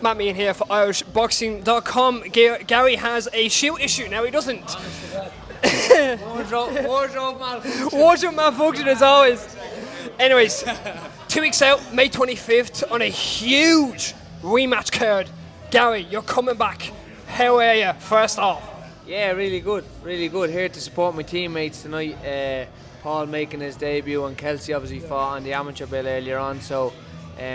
Matt Meehan here for IrishBoxing.com. Gary has a shoe issue. Now he doesn't. Wardrobe malfunction as always. Anyways, 2 weeks out, May 25th, on a huge rematch card. Gary, you're coming back. How are you, first off? Yeah, really good, really good. Here to support my teammates tonight. Paul making his debut and Kelsey obviously fought on the amateur bill earlier on, so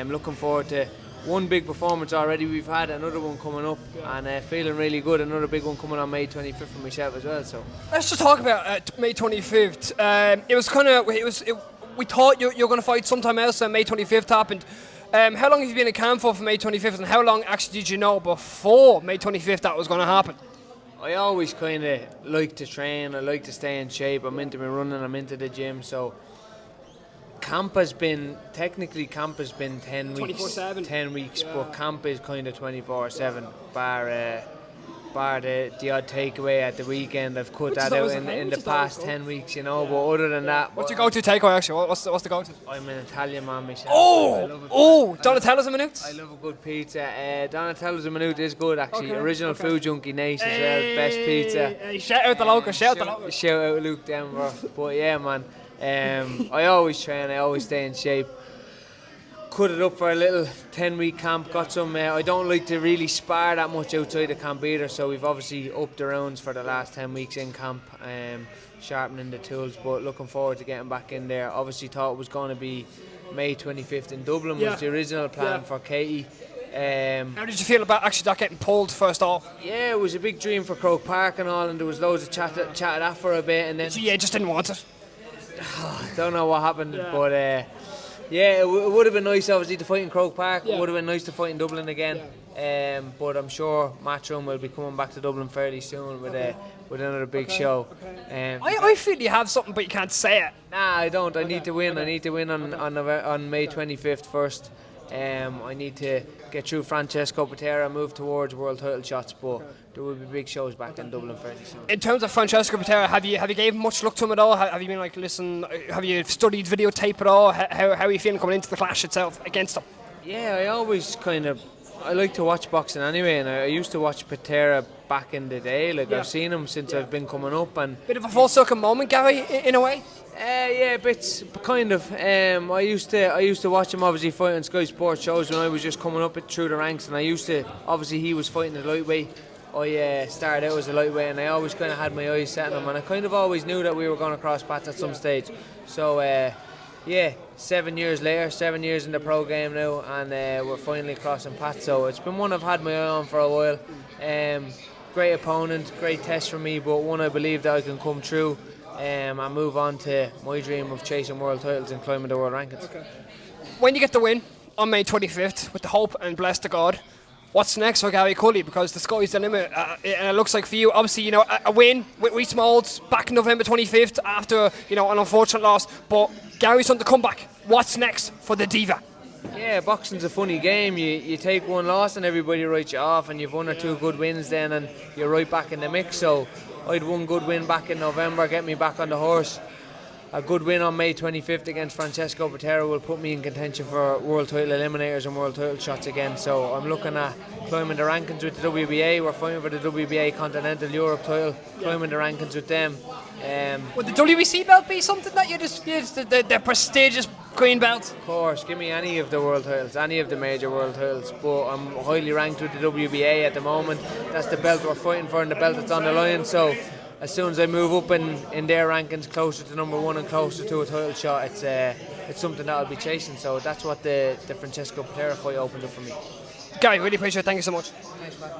looking forward to one big performance already. We've had another one coming up and feeling really good. Another big one coming on May 25th for myself as well. So let's just talk about May 25th. It was kind of, we thought you were going to fight sometime else and May 25th happened. How long have you been in camp for May 25th, and how long actually did you know before May 25th that was going to happen? I always kind of like to train, I like to stay in shape. I'm into my running, I'm into the gym, so camp has been 10 weeks, 10 weeks, but camp is kind of 24/7, bar the odd takeaway at the weekend. I've cut that out in the past 10 weeks, you know, but other than that... What's your go-to takeaway actually? What's the go-to? I'm an Italian man myself. Donatello's a minute? I love a good pizza. Donatello's a minute is good actually. Original Food Junkie Nation as well, best pizza. Shout out the local, shout out Luke Denver. But yeah, man, I always train, I always stay in shape. Cut it up for a little 10-week camp, got some, I don't like to really spar that much outside the camp either, so we've obviously upped the rounds for the last 10 weeks in camp, sharpening the tools, but looking forward to getting back in there. Obviously thought it was going to be May 25th in Dublin was the original plan for Katie. How did you feel about actually that getting pulled first off? Yeah, it was a big dream for Croke Park and all, and there was loads of chat of that for a bit, and then... just didn't want it? Don't know what happened, but... yeah, it would have been nice, obviously, to fight in Croke Park. It would have been nice to fight in Dublin again. But I'm sure Matchroom will be coming back to Dublin fairly soon with another big show. I feel you have something, but you can't say it. Nah, I don't. I need to win. I need to win on May 25th first. I need to get through Francesco Peta and move towards world title shots, but there will be big shows back in Dublin fairly soon. In terms of Francesco Peta, have you given much luck to him at all? Have you been like, listen, have you studied videotape at all? How are you feeling coming into the clash itself against him? Yeah, I like to watch boxing anyway, and I used to watch Pattero back in the day. I've seen him since I've been coming up, and bit of a full circle moment, Gary, in a way. Yeah, bits, kind of. I used to watch him obviously fight on Sky Sports shows when I was just coming up through the ranks, and obviously he was fighting at lightweight. I started out as a lightweight, and I always kind of had my eyes set on him, and I kind of always knew that we were going to cross paths at some stage. So 7 years later, 7 years in the pro game now, and we're finally crossing paths. So it's been one I've had my eye on for a while. Great opponent, great test for me, but one I believe that I can come through and move on to my dream of chasing world titles and climbing the world rankings. Okay. When you get the win on May 25th, with the hope and bless to God, what's next for Gary Cully? Because the sky's the limit, and it looks like for you, obviously, a win with Reece Moulds back in November 25th after, an unfortunate loss, but Gary's on the comeback. What's next for the Diva? Yeah, boxing's a funny game. You take one loss and everybody writes you off, and you've 1 or 2 good wins then, and you're right back in the mix. So I'd one good win back in November, get me back on the horse. A good win on May 25th against Francesco Peta will put me in contention for world title eliminators and world title shots again. So I'm looking at climbing the rankings with the WBA. We're fighting for the WBA Continental Europe title, climbing the rankings with them. Would the WBC belt be something that you just the prestigious green belt? Of course, give me any of the world titles, any of the major world titles. But I'm highly ranked with the WBA at the moment. That's the belt we're fighting for and the belt that's on the line. So as soon as I move up in their rankings closer to number 1 and closer to a title shot, it's something that I'll be chasing. So that's what the Francesco Peta fight opened up for me. Gary, really appreciate it. Thank you so much. Thanks, man.